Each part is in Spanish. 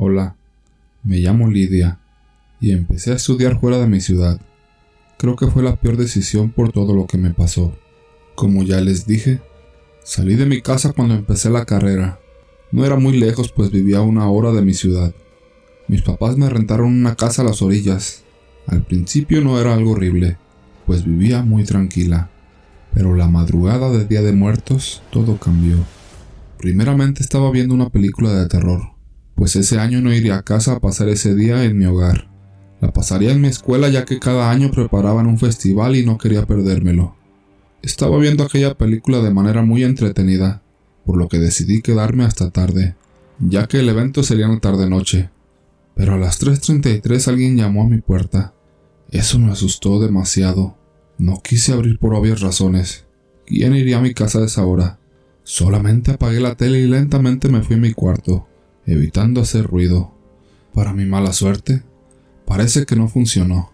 Hola, me llamo Lidia y empecé a estudiar fuera de mi ciudad. Creo que fue la peor decisión por todo lo que me pasó. Como ya les dije, salí de mi casa cuando empecé la carrera. No era muy lejos, pues vivía a 1 hora de mi ciudad. Mis papás me rentaron una casa a las orillas. Al principio no era algo horrible, pues vivía muy tranquila. Pero la madrugada de Día de Muertos, todo cambió. Primeramente estaba viendo una película de terror, pues ese año no iría a casa a pasar ese día en mi hogar. La pasaría en mi escuela, ya que cada año preparaban un festival y no quería perdérmelo. Estaba viendo aquella película de manera muy entretenida, por lo que decidí quedarme hasta tarde, ya que el evento sería en la tarde-noche. Pero a las 3:33 alguien llamó a mi puerta. Eso me asustó demasiado. No quise abrir por obvias razones. ¿Quién iría a mi casa a esa hora? Solamente apagué la tele y lentamente me fui a mi cuarto, evitando hacer ruido. Para mi mala suerte, parece que no funcionó,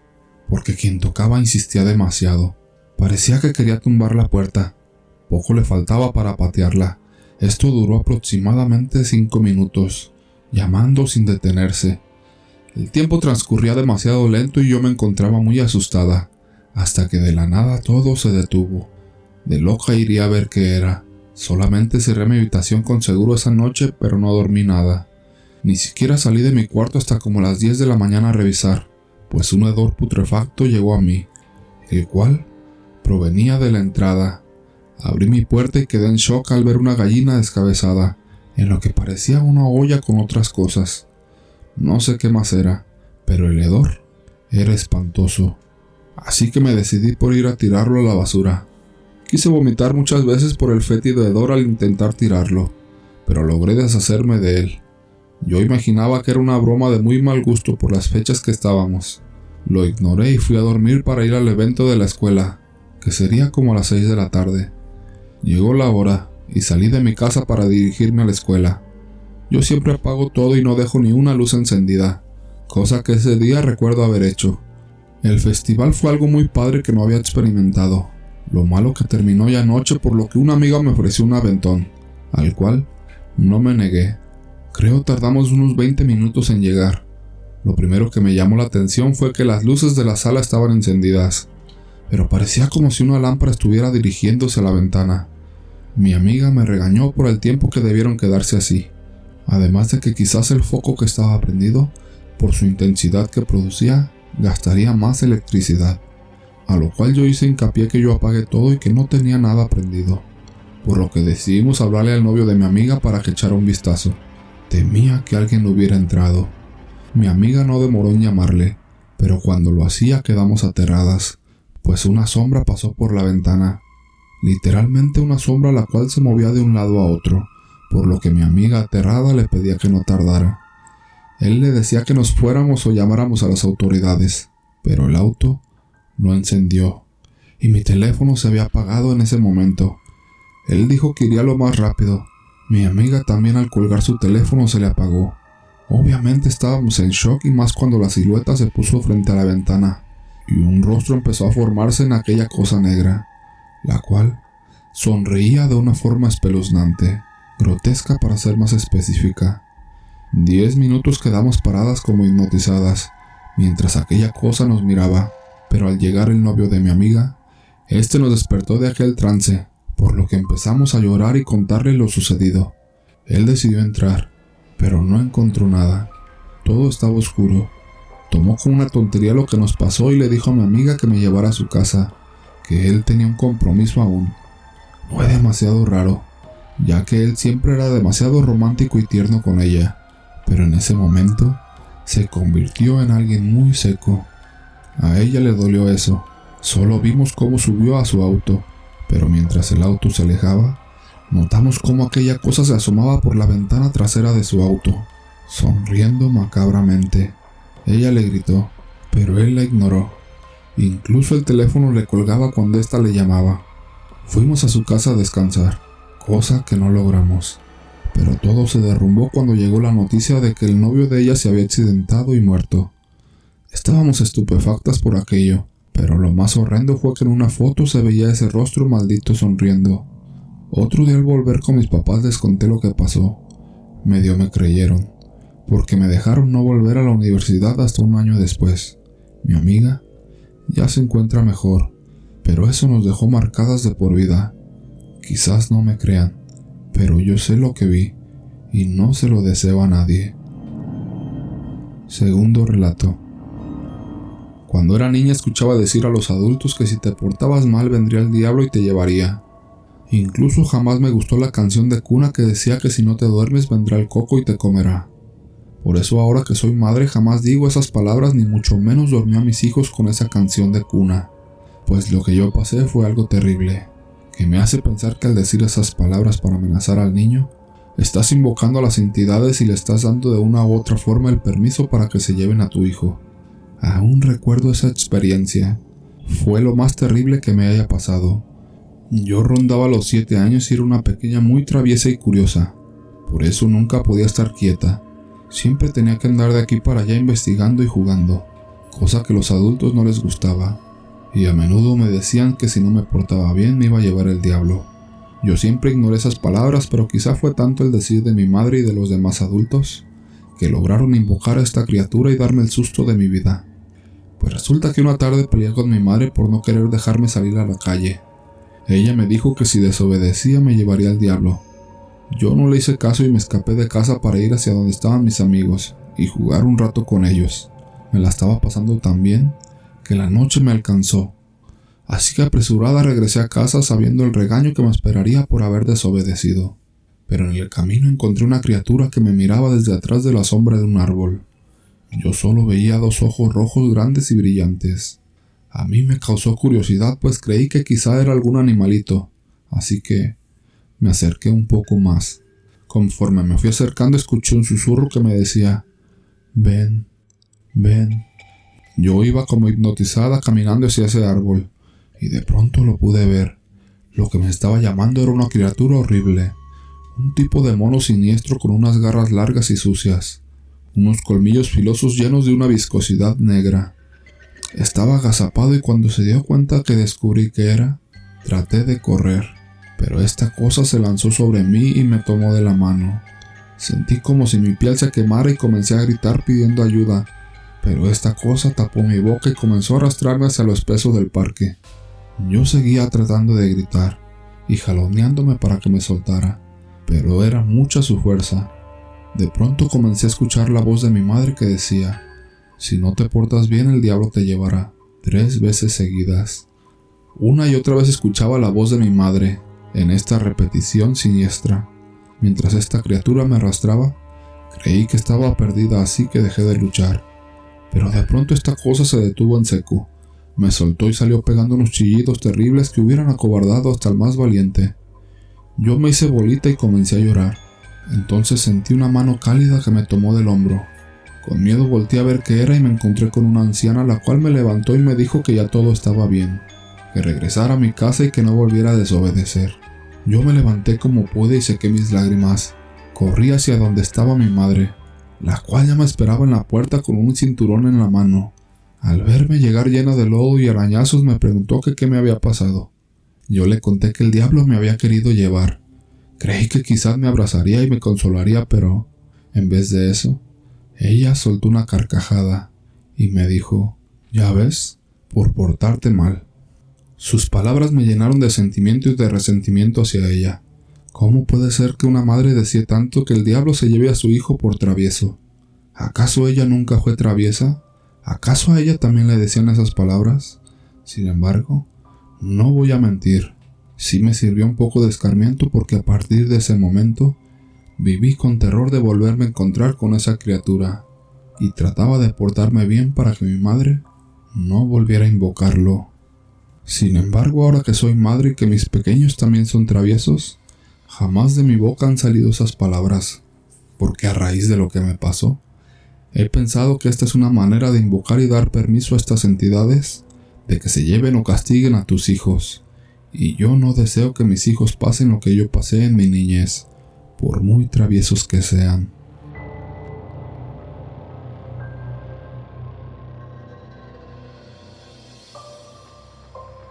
porque quien tocaba insistía demasiado. Parecía que quería tumbar la puerta. Poco le faltaba para patearla. Esto duró aproximadamente 5 minutos, llamando sin detenerse. El tiempo transcurría demasiado lento y yo me encontraba muy asustada, hasta que de la nada todo se detuvo. De loca iría a ver qué era. Solamente cerré mi habitación con seguro esa noche, pero no dormí nada. Ni siquiera salí de mi cuarto hasta como las 10 de la mañana a revisar, pues un hedor putrefacto llegó a mí, el cual provenía de la entrada. Abrí mi puerta y quedé en shock al ver una gallina descabezada, en lo que parecía una olla con otras cosas. No sé qué más era, pero el hedor era espantoso. Así que me decidí por ir a tirarlo a la basura. Quise vomitar muchas veces por el fétido hedor al intentar tirarlo, pero logré deshacerme de él. Yo imaginaba que era una broma de muy mal gusto por las fechas que estábamos. Lo ignoré y fui a dormir para ir al evento de la escuela, que sería como a las 6 de la tarde. Llegó la hora y salí de mi casa para dirigirme a la escuela. Yo siempre apago todo y no dejo ni una luz encendida, cosa que ese día recuerdo haber hecho. El festival fue algo muy padre que no había experimentado. Lo malo que terminó ya anoche, por lo que una amiga me ofreció un aventón, al cual no me negué. Creo tardamos unos 20 minutos en llegar. Lo primero que me llamó la atención fue que las luces de la sala estaban encendidas, pero parecía como si una lámpara estuviera dirigiéndose a la ventana. Mi amiga me regañó por el tiempo que debieron quedarse así, además de que quizás el foco que estaba prendido, por su intensidad que producía, gastaría más electricidad, a lo cual yo hice hincapié que yo apagué todo y que no tenía nada prendido, por lo que decidimos hablarle al novio de mi amiga para que echara un vistazo. Temía que alguien hubiera entrado. Mi amiga no demoró en llamarle, pero cuando lo hacía quedamos aterradas, pues una sombra pasó por la ventana, literalmente una sombra la cual se movía de un lado a otro, por lo que mi amiga aterrada le pedía que no tardara. Él le decía que nos fuéramos o llamáramos a las autoridades, pero el auto no encendió, y mi teléfono se había apagado en ese momento. Él dijo que iría lo más rápido. Mi amiga también, al colgar su teléfono, se le apagó. Obviamente estábamos en shock, y más cuando la silueta se puso frente a la ventana, y un rostro empezó a formarse en aquella cosa negra, la cual sonreía de una forma espeluznante, grotesca para ser más específica. 10 minutos quedamos paradas como hipnotizadas, mientras aquella cosa nos miraba, pero al llegar el novio de mi amiga, este nos despertó de aquel trance, por lo que empezamos a llorar y contarle lo sucedido. Él decidió entrar, pero no encontró nada. Todo estaba oscuro. Tomó con una tontería lo que nos pasó y le dijo a mi amiga que me llevara a su casa, que él tenía un compromiso aún. Fue demasiado raro, ya que él siempre era demasiado romántico y tierno con ella, pero en ese momento se convirtió en alguien muy seco. A ella le dolió eso. Solo vimos cómo subió a su auto, pero mientras el auto se alejaba, notamos cómo aquella cosa se asomaba por la ventana trasera de su auto, sonriendo macabramente. Ella le gritó, pero él la ignoró. Incluso el teléfono le colgaba cuando ésta le llamaba. Fuimos a su casa a descansar, cosa que no logramos. Pero todo se derrumbó cuando llegó la noticia de que el novio de ella se había accidentado y muerto. Estábamos estupefactas por aquello, pero lo más horrendo fue que en una foto se veía ese rostro maldito sonriendo. Otro día al volver con mis papás les conté lo que pasó. Medio me creyeron, porque me dejaron no volver a la universidad hasta un año después. Mi amiga ya se encuentra mejor, pero eso nos dejó marcadas de por vida. Quizás no me crean, pero yo sé lo que vi y no se lo deseo a nadie. Segundo relato. Cuando era niña escuchaba decir a los adultos que si te portabas mal vendría el diablo y te llevaría. Incluso jamás me gustó la canción de cuna que decía que si no te duermes vendrá el coco y te comerá. Por eso ahora que soy madre jamás digo esas palabras ni mucho menos dormí a mis hijos con esa canción de cuna, pues lo que yo pasé fue algo terrible, que me hace pensar que al decir esas palabras para amenazar al niño, estás invocando a las entidades y le estás dando de una u otra forma el permiso para que se lleven a tu hijo. Aún recuerdo esa experiencia. Fue lo más terrible que me haya pasado. Yo rondaba los 7 años y era una pequeña muy traviesa y curiosa. Por eso nunca podía estar quieta. Siempre tenía que andar de aquí para allá investigando y jugando, cosa que a los adultos no les gustaba. Y a menudo me decían que si no me portaba bien me iba a llevar el diablo. Yo siempre ignoré esas palabras, pero quizá fue tanto el decir de mi madre y de los demás adultos que lograron invocar a esta criatura y darme el susto de mi vida. Pues resulta que una tarde peleé con mi madre por no querer dejarme salir a la calle. Ella me dijo que si desobedecía me llevaría al diablo. Yo no le hice caso y me escapé de casa para ir hacia donde estaban mis amigos y jugar un rato con ellos. Me la estaba pasando tan bien que la noche me alcanzó. Así que apresurada regresé a casa sabiendo el regaño que me esperaría por haber desobedecido. Pero en el camino encontré una criatura que me miraba desde atrás de la sombra de un árbol. Yo solo veía 2 ojos rojos grandes y brillantes. A mí me causó curiosidad, pues creí que quizá era algún animalito, así que me acerqué un poco más. Conforme me fui acercando escuché un susurro que me decía: ven, ven. Yo iba como hipnotizada caminando hacia ese árbol, y de pronto lo pude ver. Lo que me estaba llamando era una criatura horrible, un tipo de mono siniestro con unas garras largas y sucias, unos colmillos filosos llenos de una viscosidad negra. Estaba agazapado y cuando se dio cuenta que descubrí qué era, traté de correr, pero esta cosa se lanzó sobre mí y me tomó de la mano. Sentí como si mi piel se quemara y comencé a gritar pidiendo ayuda, pero esta cosa tapó mi boca y comenzó a arrastrarme hacia lo espeso del parque. Yo seguía tratando de gritar y jaloneándome para que me soltara, pero era mucha su fuerza. De pronto comencé a escuchar la voz de mi madre que decía: si no te portas bien el diablo te llevará, 3 veces seguidas. Una y otra vez escuchaba la voz de mi madre, en esta repetición siniestra. Mientras esta criatura me arrastraba, creí que estaba perdida, así que dejé de luchar. Pero de pronto esta cosa se detuvo en seco. Me soltó y salió pegando unos chillidos terribles que hubieran acobardado hasta el más valiente. Yo me hice bolita y comencé a llorar. Entonces sentí una mano cálida que me tomó del hombro. Con miedo volteé a ver qué era y me encontré con una anciana, la cual me levantó y me dijo que ya todo estaba bien, que regresara a mi casa y que no volviera a desobedecer. Yo me levanté como pude y sequé mis lágrimas. Corrí hacia donde estaba mi madre, la cual ya me esperaba en la puerta con un cinturón en la mano. Al verme llegar llena de lodo y arañazos me preguntó que qué me había pasado. Yo le conté que el diablo me había querido llevar. Creí que quizás me abrazaría y me consolaría, pero en vez de eso, ella soltó una carcajada y me dijo: ya ves, por portarte mal. Sus palabras me llenaron de sentimiento y de resentimiento hacia ella. ¿Cómo puede ser que una madre desee tanto que el diablo se lleve a su hijo por travieso? ¿Acaso ella nunca fue traviesa? ¿Acaso a ella también le decían esas palabras? Sin embargo, no voy a mentir, sí me sirvió un poco de escarmiento, porque a partir de ese momento viví con terror de volverme a encontrar con esa criatura y trataba de portarme bien para que mi madre no volviera a invocarlo. Sin embargo, ahora que soy madre y que mis pequeños también son traviesos, jamás de mi boca han salido esas palabras, porque a raíz de lo que me pasó, he pensado que esta es una manera de invocar y dar permiso a estas entidades de que se lleven o castiguen a tus hijos, y yo no deseo que mis hijos pasen lo que yo pasé en mi niñez, por muy traviesos que sean.